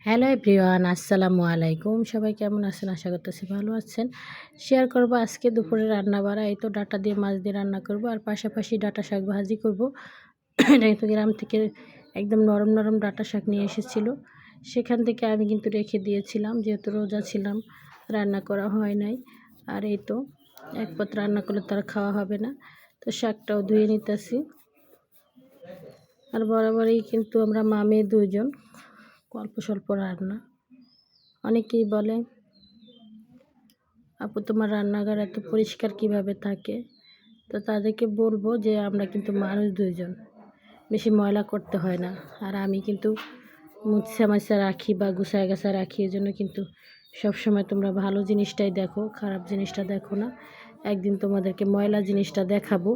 Hello everyone, আসসালামু আলাইকুম। সবাই কেমন আছেন? আশা করতেছি ভালো আছেন। শেয়ার করব আজকে দুপুরে রান্না বাড়া। এই তো ডাঁটা দিয়ে মাছ দিয়ে রান্না করব, আর পাশাপাশি ডাঁটা শাক ভাজি করব। এটা কিন্তু গ্রাম থেকে একদম নরম নরম ডাঁটা শাক নিয়ে এসেছিল। সেখান থেকে আমি কিন্তু রেখে দিয়েছিলাম, যেহেতু রোজা ছিলাম, রান্না করা হয় নাই। আর এই তো এক পথ রান্না করলে তার খাওয়া হবে না, তো শাকটাও ধুয়ে নিতেছি। আর বরাবরই কিন্তু আমরা মা মেয়ে দুজন, অল্প স্বল্প রান্না। অনেকেই বলে, আপু তোমার রান্নাঘর এত পরিষ্কার কিভাবে থাকে? তো তাদেরকে বলবো যে আমরা কিন্তু মানুষ দুইজন, বেশি ময়লা করতে হয় না। আর আমি কিন্তু মুছা মাছা রাখি বা গুছায় গাছা রাখি, এই জন্য কিন্তু সবসময় তোমরা ভালো জিনিসটাই দেখো, খারাপ জিনিসটা দেখো না। একদিন তোমাদেরকে ময়লা জিনিসটা দেখাবো।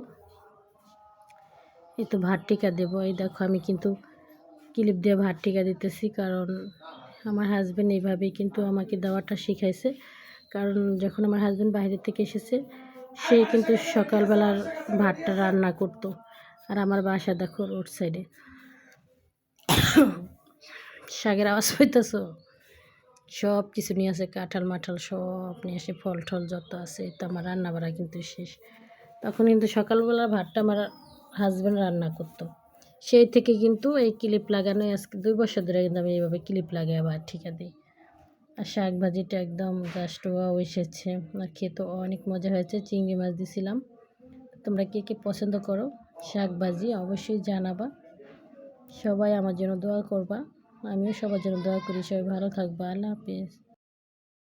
এই তো ভাত টিকা দেবো। এই দেখো আমি কিন্তু ক্লিপ দিয়ে ভাত টিকা দিতেছি, কারণ আমার হাজব্যান্ড এইভাবেই কিন্তু আমাকে দেওয়াটা শিখাইছে। কারণ যখন আমার হাজব্যান্ড বাইরে থেকে এসেছে, সে কিন্তু সকালবেলার ভাতটা রান্না করতো। আর আমার বাসা দেখো রোড সাইডে। শাকের আওয়াজ পাইতেছো? সব কিছু নিয়ে আসে, কাঁঠাল মাঠাল সব নিয়ে আসে, ফল টল যত আছে। তো আমার রান্না বাড়া কিন্তু শেষ। তখন কিন্তু সকালবেলার ভাতটা আমার হাজব্যান্ড রান্না করতো। সেই থেকে কিন্তু এই ক্লিপ লাগানোই, আজকে 2 বছর ধরে কিন্তু আমি এইভাবে ক্লিপ লাগাই আবার ঠিকা দিই। আর শাক ভাজিটা একদম জাস্ট ওয়াও এসেছে। আর খেতেও অনেক মজা হয়েছে। চিংড়ি মাছ দিছিলাম। তোমরা কে কে পছন্দ করো শাক ভাজি অবশ্যই জানাবা। সবাই আমার জন্য দোয়া করবা, আমিও সবার জন্য দোয়া করি। সবাই ভালো থাকবা। আল্লাহ হাফেজ।